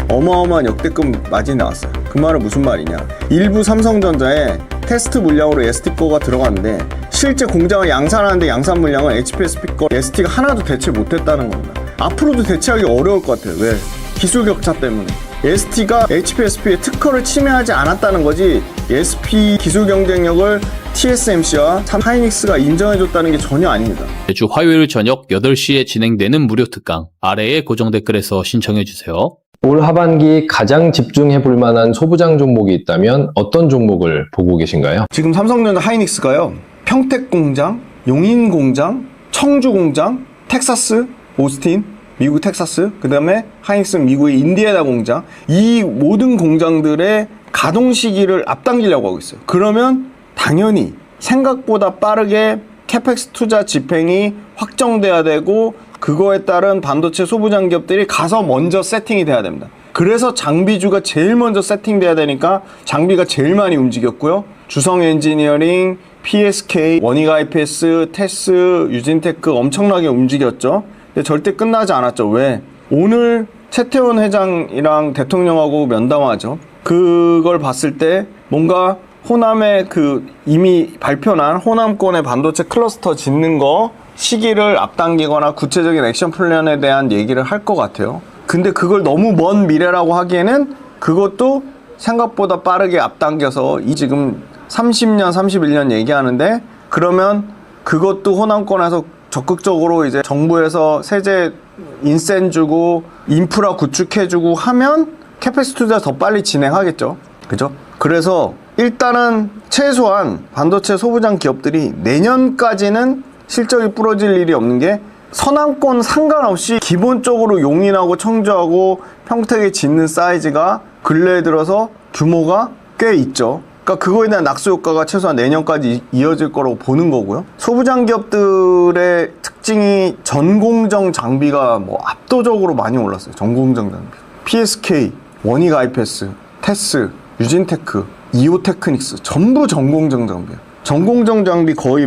어마어마한 역대급 마진이 나왔어요. 그 말은 무슨 말이냐, 일부 삼성전자에 테스트 물량으로 ST거가 들어갔는데 실제 공장을 양산하는데 양산 물량은 HPSP ST가 하나도 대체 못했다는 겁니다. 앞으로도 대체하기 어려울 것 같아요. 왜? 기술 격차 때문에. ST가 HPSP의 특허를 침해하지 않았다는 거지, SP 기술 경쟁력을 TSMC와 하이닉스가 인정해줬다는 게 전혀 아닙니다. 매주 화요일 저녁 8시에 진행되는 무료 특강, 아래의 고정 댓글에서 신청해주세요. 올 하반기 가장 집중해볼 만한 소부장 종목이 있다면 어떤 종목을 보고 계신가요? 지금 삼성전자 하이닉스가요, 평택 공장, 용인 공장, 청주 공장, 텍사스, 오스틴, 미국 텍사스, 그 다음에 하이닉스는 미국의 인디애나 공장, 이 모든 공장들의 가동 시기를 앞당기려고 하고 있어요. 그러면 당연히 생각보다 빠르게 캐펙스 투자 집행이 확정돼야 되고, 그거에 따른 반도체 소부장 기업들이 가서 먼저 세팅이 돼야 됩니다. 그래서 장비주가 제일 먼저 세팅돼야 되니까 장비가 제일 많이 움직였고요. 주성 엔지니어링, PSK, 원익 IPS, 테스, 유진테크 엄청나게 움직였죠. 근데 절대 끝나지 않았죠. 왜? 오늘 최태원 회장이랑 대통령하고 면담하죠. 그걸 봤을 때 뭔가 호남의 이미 발표난 호남권의 반도체 클러스터 짓는 거 시기를 앞당기거나 구체적인 액션 플랜에 대한 얘기를 할 것 같아요. 근데 그걸 너무 먼 미래라고 하기에는 그것도 생각보다 빠르게 앞당겨서 지금 30년, 31년 얘기하는데, 그러면 그것도 호남권에서 적극적으로 이제 정부에서 세제 인센 주고 인프라 구축해주고 하면 캐펙스 투자 더 빨리 진행하겠죠. 그죠? 그래서 일단은 최소한 반도체 소부장 기업들이 내년까지는 실적이 부러질 일이 없는 게, 서남권 상관없이 기본적으로 용인하고 청주하고 평택에 짓는 사이즈가 근래에 들어서 규모가 꽤 있죠. 그러니까 그거에 대한 낙수 효과가 최소한 내년까지 이어질 거라고 보는 거고요. 소부장 기업들의 특징이 전공정 장비가 압도적으로 많이 올랐어요. 전공정 장비. PSK, 원익 IPS, 테스, 유진테크, 이오테크닉스 전부 전공정 장비예요. 전공정 장비 거의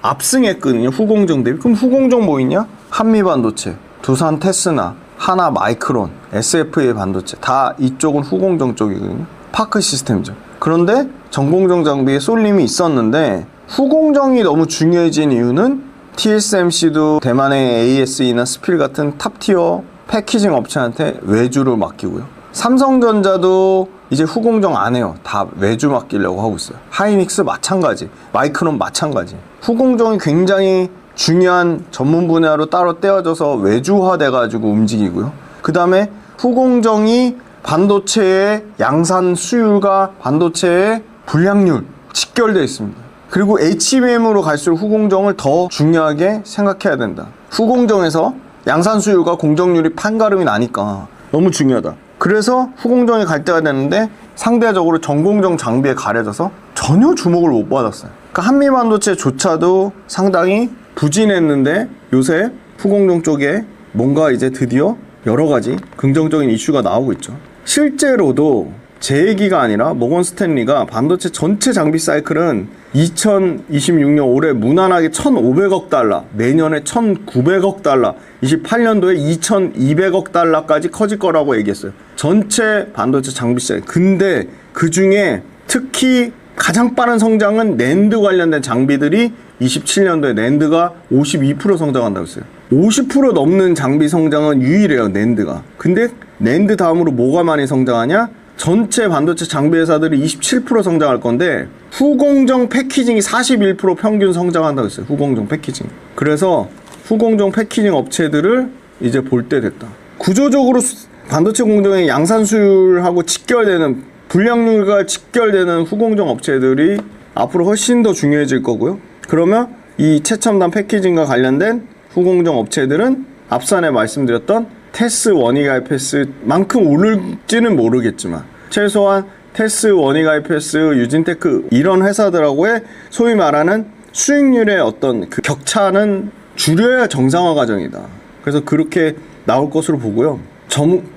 압승했거든요. 후공정 대비. 그럼 후공정 뭐 있냐? 한미반도체, 두산 테스나, 하나 마이크론, SFA 반도체 다 이쪽은 후공정 쪽이거든요. 파크 시스템이죠. 그런데 전공정 장비에 쏠림이 있었는데, 후공정이 너무 중요해진 이유는 TSMC도 대만의 ASE나 스필 같은 탑티어 패키징 업체한테 외주를 맡기고요. 삼성전자도 이제 후공정 안 해요. 다 외주 맡기려고 하고 있어요. 하이닉스 마찬가지, 마이크론 마찬가지. 후공정이 굉장히 중요한 전문 분야로 따로 떼어져서 외주화 돼가지고 움직이고요. 그 다음에 후공정이 반도체의 양산 수율과 반도체의 불량률 직결되어 있습니다. 그리고 HBM으로 갈수록 후공정을 더 중요하게 생각해야 된다. 후공정에서 양산 수율과 공정률이 판가름이 나니까 너무 중요하다. 그래서 후공정에 갈 때가 되는데 상대적으로 전공정 장비에 가려져서 전혀 주목을 못 받았어요. 그러니까 한미반도체조차도 상당히 부진했는데 요새 후공정 쪽에 뭔가 이제 드디어 여러 가지 긍정적인 이슈가 나오고 있죠. 실제로도 제 얘기가 아니라 모건 스탠리가 반도체 전체 장비 사이클은 2026년 올해 무난하게 1,500억 달러, 내년에 1,900억 달러, 28년도에 2,200억 달러까지 커질 거라고 얘기했어요. 전체 반도체 장비 사이클. 근데 그 중에 특히 가장 빠른 성장은 낸드 관련된 장비들이 27년도에 낸드가 52% 성장한다고 했어요. 50% 넘는 장비 성장은 유일해요, 낸드가. 근데 낸드 다음으로 뭐가 많이 성장하냐? 전체 반도체 장비 회사들이 27% 성장할 건데 후공정 패키징이 41% 평균 성장한다고 했어요. 후공정 패키징. 그래서 후공정 패키징 업체들을 이제 볼 때 됐다. 구조적으로 반도체 공정의 양산 수율하고 직결되는, 불량률과 직결되는 후공정 업체들이 앞으로 훨씬 더 중요해질 거고요. 그러면 이 최첨단 패키징과 관련된 후공정 업체들은 앞선에 말씀드렸던 테스, 원익 IPS만큼 오를지는 모르겠지만 최소한 테스, 원익 IPS, 유진테크 이런 회사들하고의 소위 말하는 수익률의 어떤 그 격차는 줄여야 정상화 과정이다. 그래서 그렇게 나올 것으로 보고요.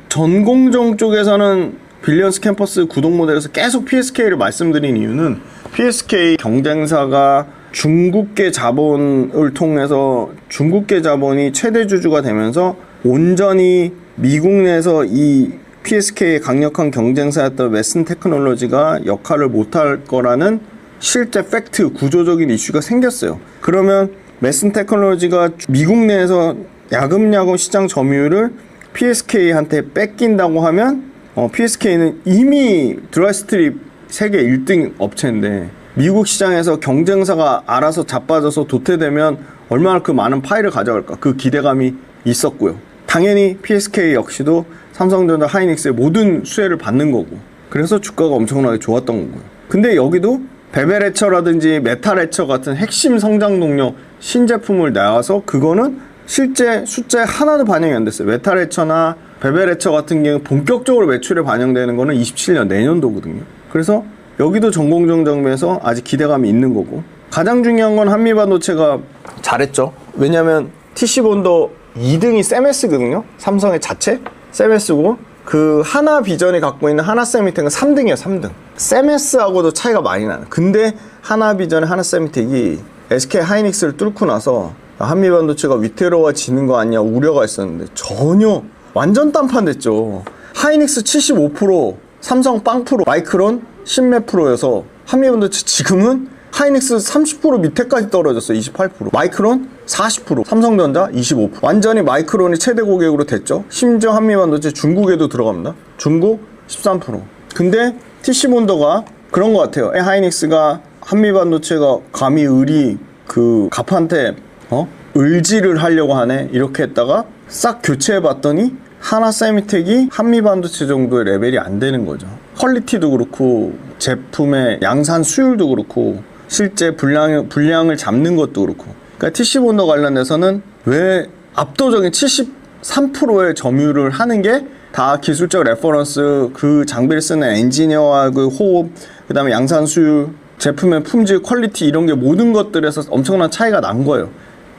전공정 쪽에서는 빌리언스 캠퍼스 구독 모델에서 계속 PSK를 말씀드린 이유는 PSK 경쟁사가 중국계 자본을 통해서 중국계 자본이 최대 주주가 되면서 온전히 미국 내에서 이 PSK의 강력한 경쟁사였던 웨스턴 테크놀로지가 역할을 못할 거라는 실제 팩트, 구조적인 이슈가 생겼어요. 그러면 웨스턴 테크놀로지가 미국 내에서 야금야금 시장 점유율을 PSK한테 뺏긴다고 하면 PSK는 이미 드라이스트립 세계 1등 업체인데 미국 시장에서 경쟁사가 알아서 자빠져서 도태되면 얼마나 그 많은 파일을 가져갈까, 그 기대감이 있었고요. 당연히 PSK 역시도 삼성전자, 하이닉스의 모든 수혜를 받는 거고, 그래서 주가가 엄청나게 좋았던 거고요. 근데 여기도 베벨에처라든지 메탈에처 같은 핵심 성장 동력 신제품을 내와서 그거는 실제 숫자에 하나도 반영이 안 됐어요. 메탈에처나 베벨에처 같은 경우 본격적으로 매출에 반영되는 거는 27년 내년도거든요. 그래서 여기도 전공정 장비에서 아직 기대감이 있는 거고, 가장 중요한 건 한미반도체가 잘했죠. 왜냐면 TC본도 2등이 세메스거든요. 삼성의 자체 세메스고, 그 하나비전이 갖고 있는 하나세미텍은 3등이에요. 3등. 세메스하고도 차이가 많이 나요. 근데 하나비전의 하나세미텍이 SK 하이닉스를 뚫고 나서 한미반도체가 위태로워지는 거 아니냐 우려가 있었는데 전혀 완전 딴판 됐죠. 하이닉스 75%, 삼성 빵프로, 마이크론 10몇 프로여서 한미반도체 지금은 하이닉스 30% 밑에까지 떨어졌어요. 28%. 마이크론 40%, 삼성전자 25%. 완전히 마이크론이 최대 고객으로 됐죠. 심지어 한미반도체 중국에도 들어갑니다. 중국 13%. 근데 TC본더가 그런 것 같아요. 하이닉스가 한미반도체가 감히 을이 그 갑한테 을지를 하려고 하네 이렇게 했다가 싹 교체해봤더니 하나세미텍이 한미반도체 정도의 레벨이 안 되는 거죠. 퀄리티도 그렇고 제품의 양산 수율도 그렇고 실제 분량을 잡는 것도 그렇고. 그러니까 TC본더 관련해서는 왜 압도적인 73%의 점유를 하는 게 다 기술적 레퍼런스, 그 장비를 쓰는 엔지니어와 그 호흡, 그 다음에 양산 수율, 제품의 품질, 퀄리티 이런 게 모든 것들에서 엄청난 차이가 난 거예요.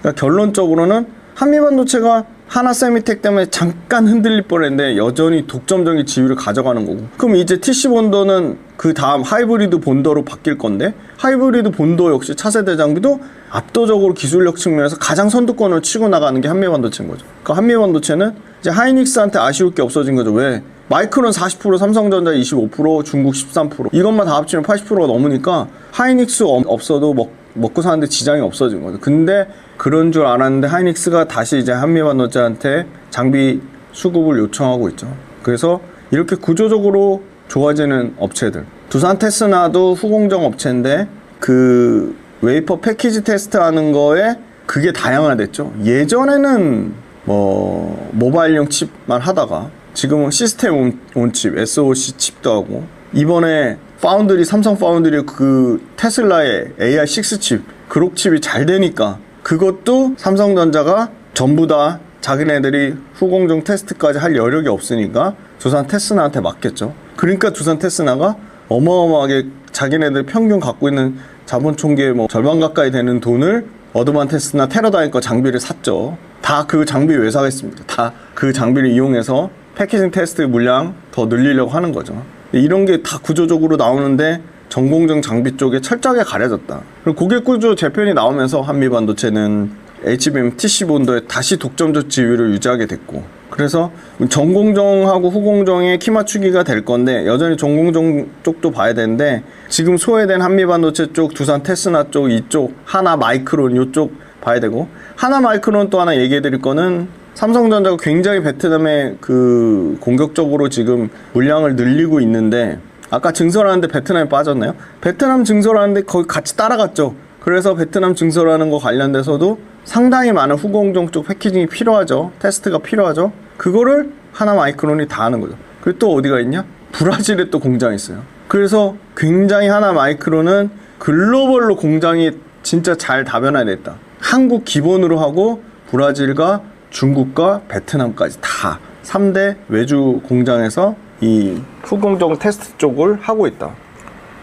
그러니까 결론적으로는 한미반도체가 하나세미텍 때문에 잠깐 흔들릴 뻔했는데 여전히 독점적인 지위를 가져가는 거고, 그럼 이제 TC본더는 그 다음 하이브리드 본더로 바뀔 건데, 하이브리드 본더 역시 차세대 장비도 압도적으로 기술력 측면에서 가장 선두권을 치고 나가는 게 한미반도체인 거죠. 그러니까 한미반도체는 이제 하이닉스한테 아쉬울 게 없어진 거죠. 왜? 마이크론 40%, 삼성전자 25%, 중국 13%, 이것만 다 합치면 80%가 넘으니까 하이닉스 없어도 먹고 사는데 지장이 없어진 거죠. 근데 그런 줄 알았는데 하이닉스가 다시 이제 한미반도체한테 장비 수급을 요청하고 있죠. 그래서 이렇게 구조적으로 좋아지는 업체들, 두산 테스나도 후공정 업체인데 그 웨이퍼 패키지 테스트 하는 거에 그게 다양화됐죠. 예전에는 모바일용 칩만 하다가 지금은 시스템 온 칩, SoC 칩도 하고, 이번에 파운드리, 삼성 파운드리 그 테슬라의 AI6 칩, 그록 칩이 잘 되니까 그것도 삼성전자가 전부 다 자기네들이 후공정 테스트까지 할 여력이 없으니까 두산 테스나한테 맡겼죠. 그러니까 두산 테스나가 어마어마하게 자기네들 평균 갖고 있는 자본 총계의 절반 가까이 되는 돈을 어드반테스나 테러다인 거 장비를 샀죠. 다 그 장비 왜 사겠습니까? 다 그 장비를 이용해서 패키징 테스트 물량 더 늘리려고 하는 거죠. 이런 게 다 구조적으로 나오는데 전공정 장비 쪽에 철저하게 가려졌다. 그리고 고객 구조 재편이 나오면서 한미반도체는 HBM, TC본더에 다시 독점적 지위를 유지하게 됐고, 그래서 전공정하고 후공정의 키 맞추기가 될 건데 여전히 전공정 쪽도 봐야 되는데, 지금 소외된 한미반도체 쪽, 두산 테스나 쪽, 이쪽 하나 마이크론 이쪽 봐야 되고, 하나 마이크론 또 하나 얘기해 드릴 거는 삼성전자가 굉장히 베트남에 그 공격적으로 지금 물량을 늘리고 있는데, 아까 증설하는데 베트남에 빠졌나요? 베트남 증설하는데 거기 같이 따라갔죠. 그래서 베트남 증설하는 거 관련돼서도 상당히 많은 후공정 쪽 패키징이 필요하죠. 테스트가 필요하죠. 그거를 하나 마이크론이 다 하는 거죠. 그리고 또 어디가 있냐? 브라질에 또 공장이 있어요. 그래서 굉장히 하나 마이크론은 글로벌로 공장이 진짜 잘 다변화됐다. 한국 기본으로 하고 브라질과 중국과 베트남까지 다 3대 외주 공장에서 이 후공정 테스트 쪽을 하고 있다.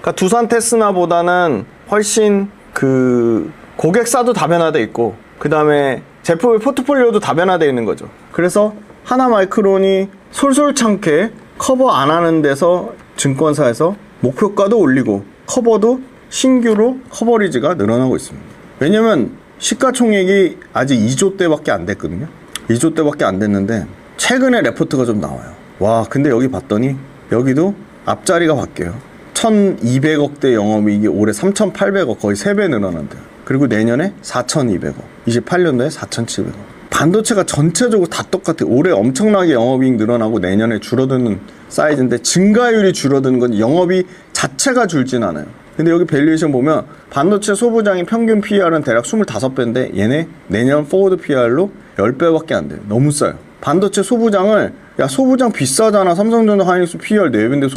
그러니까 두산 테스나보다는 훨씬 그 고객사도 다변화돼 있고, 그 다음에 제품의 포트폴리오도 다변화되어 있는 거죠. 그래서 하나 마이크론이 솔솔찮게 커버 안 하는 데서 증권사에서 목표가도 올리고 커버도 신규로 커버리지가 늘어나고 있습니다. 왜냐면 시가총액이 아직 2조 대밖에 안 됐거든요. 2조 대밖에 안 됐는데 최근에 레포트가 좀 나와요. 와, 근데 여기 봤더니 여기도 앞자리가 바뀌어요. 1200억대 영업이익이 올해 3800억, 거의 3배 늘어난대요. 그리고 내년에 4200억, 28년도에 4700억. 반도체가 전체적으로 다 똑같아요. 올해 엄청나게 영업이익 늘어나고 내년에 줄어드는 사이즈인데 증가율이 줄어드는 건 영업이 자체가 줄진 않아요. 근데 여기 밸류에이션 보면 반도체 소부장의 평균 PER은 대략 25배인데 얘네 내년 포워드 PER로 10배밖에 안 돼요. 너무 싸요. 반도체 소부장을 야 소부장 비싸잖아. 삼성전자 하이닉스 PER 4배인데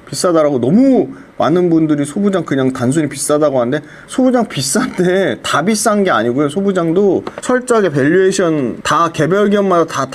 비싸다라고 너무 많은 분들이 소부장 그냥 단순히 비싸다고 하는데 소부장 비싼데 다 비싼 게 아니고요. 소부장도 철저하게 밸류에이션 다 개별 기업마다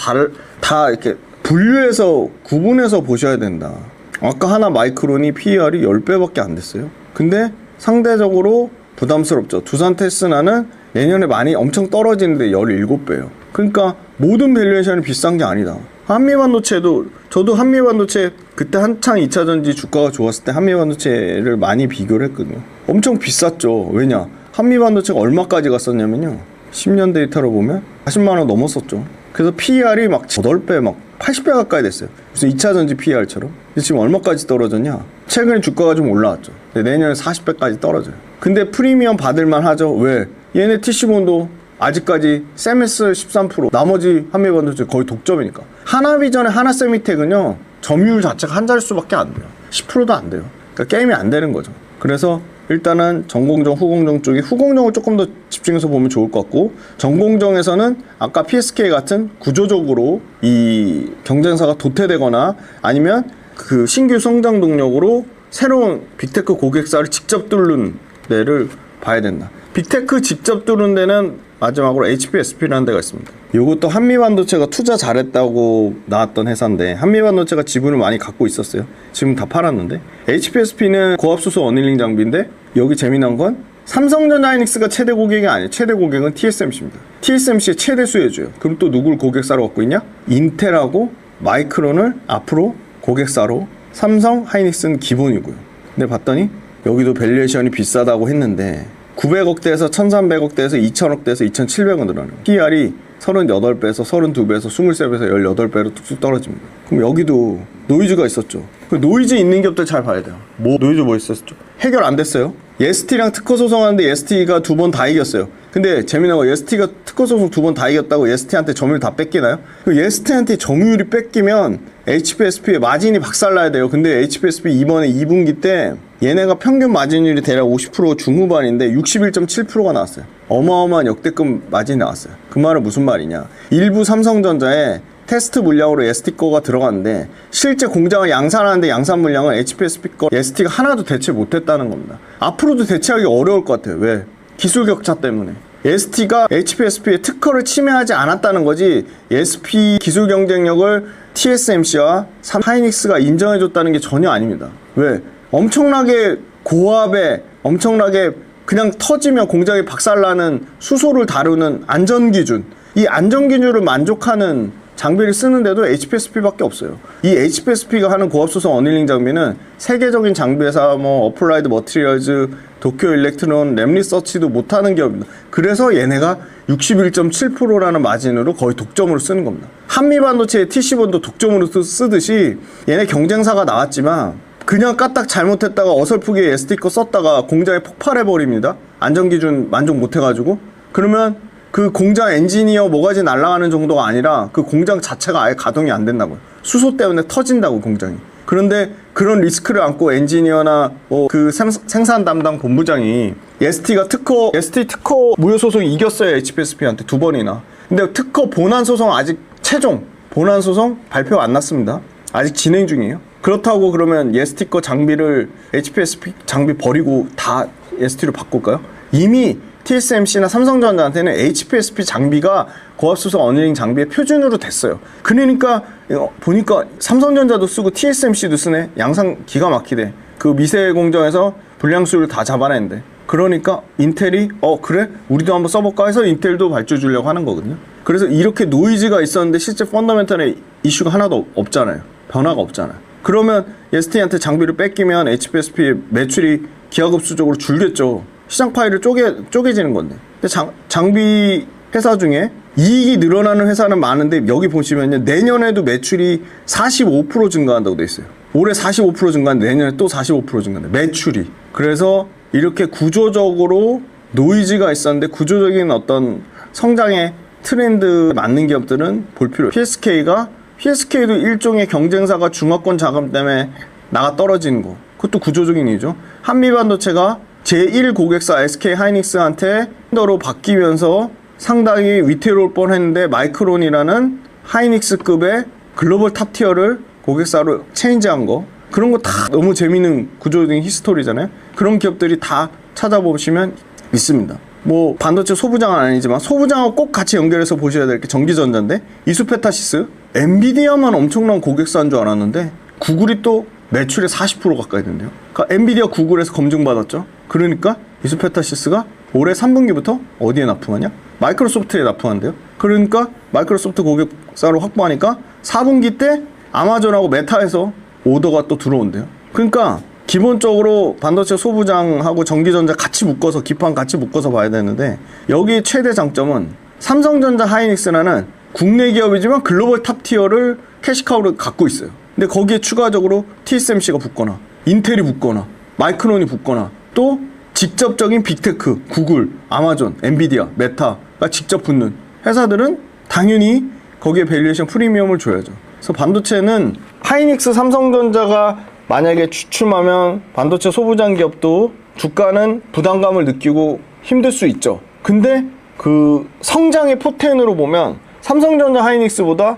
다 이렇게 분류해서 구분해서 보셔야 된다. 아까 하나 마이크론이 PER이 10배밖에 안 됐어요. 근데 상대적으로 부담스럽죠. 두산 테스나는 내년에 많이 엄청 떨어지는데 17배예요. 그러니까 모든 밸류에이션이 비싼 게 아니다. 한미반도체도 저도 한미반도체 그때 한창 2차전지 주가가 좋았을 때 한미반도체를 많이 비교를 했거든요. 엄청 비쌌죠. 왜냐? 한미반도체가 얼마까지 갔었냐면요. 10년 데이터로 보면 40만 원 넘었었죠. 그래서 PER이 막 8배 막 80배 가까이 됐어요. 무슨 2차전지 PER처럼. 근데 지금 얼마까지 떨어졌냐? 최근에 주가가 좀 올라왔죠. 근데 내년에 40배까지 떨어져요. 근데 프리미엄 받을만 하죠. 왜? 얘네 TC본도 아직까지 세미스 13%, 나머지 한미반도체 거의 독점이니까. 하나비전의 하나세미텍은요, 점유율 자체가 한 자릿수밖에 안 돼요. 10%도 안 돼요. 그러니까 게임이 안 되는 거죠. 그래서 일단은 전공정, 후공정 쪽이 후공정을 조금 더 집중해서 보면 좋을 것 같고, 전공정에서는 아까 PSK 같은 구조적으로 이 경쟁사가 도태되거나 아니면 그 신규 성장 동력으로 새로운 빅테크 고객사를 직접 뚫는 데를 봐야 된다. 빅테크 직접 뚫는 데는 마지막으로 HPSP라는 데가 있습니다. 이것도 한미반도체가 투자 잘했다고 나왔던 회사인데 한미반도체가 지분을 많이 갖고 있었어요. 지금 다 팔았는데 HPSP는 고압수소 어닐링 장비인데 여기 재미난 건 삼성전자 하이닉스가 최대 고객이 아니에요. 최대 고객은 TSMC입니다. TSMC의 최대 수혜주예요. 그럼 또 누굴 고객사로 갖고 있냐? 인텔하고 마이크론을 앞으로 고객사로 삼성 하이닉스는 기본이고요. 근데 봤더니 여기도 밸류에이션이 비싸다고 했는데 900억대에서 1300억대에서 2000억대에서 2700원 늘어나요. PER이 38배에서 32배에서 23배에서 18배로 뚝뚝 떨어집니다. 그럼 여기도 노이즈가 있었죠. 그 노이즈 있는 기업들 잘 봐야 돼요. 노이즈 뭐 있었죠? 해결 안 됐어요. 예스티랑 특허 소송하는데 예스티가 2번 다 이겼어요. 근데 재미난 거 예스티가 특허 소송 2번 다 이겼다고 예스티한테 점유율 다 뺏기나요? 그 예스티한테 점유율이 뺏기면 HPSP의 마진이 박살나야 돼요. 근데 HPSP 이번에 2분기 때 얘네가 평균 마진율이 대략 50% 중후반인데 61.7%가 나왔어요. 어마어마한 역대급 마진이 나왔어요. 그 말은 무슨 말이냐? 일부 삼성전자에 테스트 물량으로 ST 거가 들어갔는데 실제 공장을 양산하는데 양산 물량은 HPSP 거 ST가 하나도 대체 못했다는 겁니다. 앞으로도 대체하기 어려울 것 같아요. 왜? 기술 격차 때문에. ST가 HPSP의 특허를 침해하지 않았다는 거지 SP 기술 경쟁력을 TSMC와 하이닉스가 인정해줬다는 게 전혀 아닙니다. 왜? 엄청나게 고압에 엄청나게 그냥 터지면 공장이 박살나는 수소를 다루는 안전기준, 이 안전기준을 만족하는 장비를 쓰는데도 HPSP밖에 없어요. 이 HPSP가 하는 고압수소 어닐링 장비는 세계적인 장비회사 어플라이드 머티리얼즈, 도쿄 일렉트론, 램리서치도 못하는 기업입니다. 그래서 얘네가 61.7%라는 마진으로 거의 독점으로 쓰는 겁니다. 한미반도체의 TC본도 독점으로 쓰듯이 얘네 경쟁사가 나왔지만 그냥 까딱 잘못했다가 어설프게 SD 거 썼다가 공장에 폭발해버립니다. 안전기준 만족 못해가지고. 그러면 그 공장 엔지니어 뭐가지 날아가는 정도가 아니라 그 공장 자체가 아예 가동이 안 된다고요. 수소 때문에 터진다고 공장이. 그런데 그런 리스크를 안고 엔지니어나 그 생산 담당 본부장이 ST 특허 무효 소송 이겼어요. HPSP한테 2번이나. 근데 특허 본안 소송 아직 최종 본안 소송 발표 안 났습니다. 아직 진행 중이에요. 그렇다고 그러면 ST 거 장비를 HPSP 장비 버리고 다 ST로 바꿀까요? 이미 TSMC나 삼성전자한테는 HPSP 장비가 고압수소 어닐링 장비의 표준으로 됐어요. 그러니까 보니까 삼성전자도 쓰고 TSMC도 쓰네. 양산 기가 막히대. 그 미세 공정에서 불량수를 다 잡아냈는데. 그러니까 인텔이 그래? 우리도 한번 써볼까 해서 인텔도 발주 주려고 하는 거거든요. 그래서 이렇게 노이즈가 있었는데 실제 펀더멘털의 이슈가 하나도 없잖아요. 변화가 없잖아요. 그러면 ST한테 장비를 뺏기면 HPSP 매출이 기하급수적으로 줄겠죠. 시장 파일을 쪼개지는 건데. 근데 장비 회사 중에 이익이 늘어나는 회사는 많은데 여기 보시면요. 내년에도 매출이 45% 증가한다고 돼 있어요. 올해 45% 증가하는데 내년에 또 45% 증가한다. 매출이. 그래서 이렇게 구조적으로 노이즈가 있었는데 구조적인 어떤 성장의 트렌드 맞는 기업들은 볼 필요. PSK도 일종의 경쟁사가 중화권 자금 때문에 나가 떨어지는 거. 그것도 구조적인 이유죠. 한미반도체가 제1 고객사 SK 하이닉스한테 더 바뀌면서 상당히 위태로울 뻔했는데 마이크론이라는 하이닉스급의 글로벌 탑티어를 고객사로 체인지한 거. 그런 거 다 너무 재미있는 구조적인 히스토리잖아요. 그런 기업들이 다 찾아보시면 있습니다. 뭐 반도체 소부장은 아니지만 소부장하고 꼭 같이 연결해서 보셔야 될 게 전기전자인데 이수페타시스, 엔비디아만 엄청난 고객사인 줄 알았는데 구글이 또 매출의 40% 가까이 된대요. 그러니까 엔비디아 구글에서 검증받았죠. 그러니까 이수페타시스가 올해 3분기부터 어디에 납품하냐? 마이크로소프트에 납품한대요. 그러니까 마이크로소프트 고객사로 확보하니까 4분기 때 아마존하고 메타에서 오더가 또 들어온대요. 그러니까 기본적으로 반도체 소부장하고 전기전자 같이 묶어서 기판 같이 묶어서 봐야 되는데 여기 최대 장점은 삼성전자 하이닉스라는 국내 기업이지만 글로벌 탑티어를 캐시카우를 갖고 있어요. 근데 거기에 추가적으로 TSMC가 붙거나 인텔이 붙거나 마이크론이 붙거나 또 직접적인 빅테크, 구글, 아마존, 엔비디아, 메타가 직접 붙는 회사들은 당연히 거기에 밸류에이션 프리미엄을 줘야죠. 그래서 반도체는 하이닉스, 삼성전자가 만약에 주춤하면 반도체 소부장 기업도 주가는 부담감을 느끼고 힘들 수 있죠. 근데 그 성장의 포텐으로 보면 삼성전자 하이닉스보다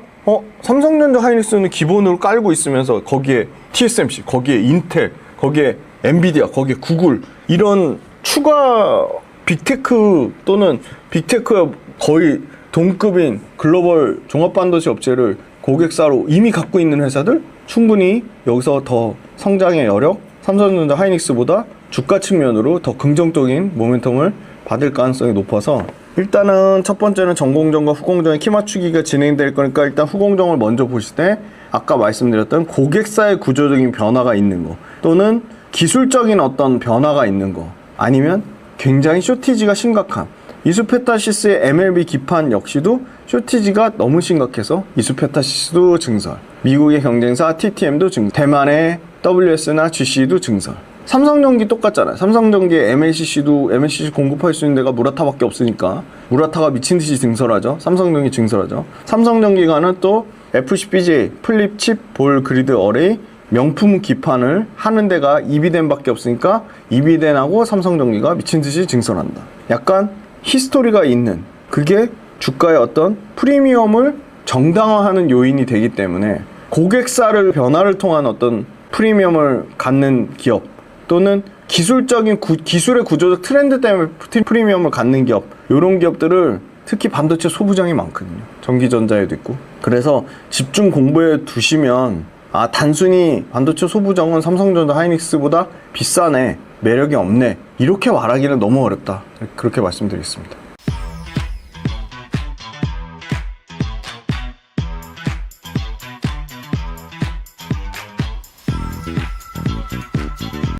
삼성전자 하이닉스는 기본으로 깔고 있으면서 거기에 TSMC, 거기에 인텔, 거기에 엔비디아, 거기에 구글 이런 추가 빅테크 또는 빅테크의 거의 동급인 글로벌 종합반도체 업체를 고객사로 이미 갖고 있는 회사들 충분히 여기서 더 성장의 여력, 삼성전자 하이닉스보다 주가 측면으로 더 긍정적인 모멘텀을 받을 가능성이 높아서 일단은 첫 번째는 전공정과 후공정의 키 맞추기가 진행될 거니까 일단 후공정을 먼저 보실 때 아까 말씀드렸던 고객사의 구조적인 변화가 있는 거 또는 기술적인 어떤 변화가 있는 거 아니면 굉장히 쇼티지가 심각한 이수페타시스의 MLB 기판 역시도 쇼티지가 너무 심각해서 이수페타시스도 증설, 미국의 경쟁사 TTM도 증설, 대만의 WS나 GC도 증설. 삼성전기 똑같잖아요. 삼성전기의 MLCC 공급할 수 있는 데가 무라타밖에 없으니까 무라타가 미친듯이 증설하죠. 삼성전기 증설하죠. 삼성전기가는 또 FCBJ 플립칩 볼 그리드 어레이 명품 기판을 하는 데가 이비덴밖에 없으니까 이비덴하고 삼성전기가 미친듯이 증설한다. 약간 히스토리가 있는 그게 주가의 어떤 프리미엄을 정당화하는 요인이 되기 때문에 고객사를 변화를 통한 어떤 프리미엄을 갖는 기업 또는 기술적인 기술의 구조적 트렌드 때문에 프리미엄을 갖는 기업 이런 기업들을 특히 반도체 소부장이 많거든요. 전기전자에도 있고 그래서 집중 공부해 두시면 단순히 반도체 소부장은 삼성전자 하이닉스보다 비싸네 매력이 없네 이렇게 말하기는 너무 어렵다 그렇게 말씀드리겠습니다.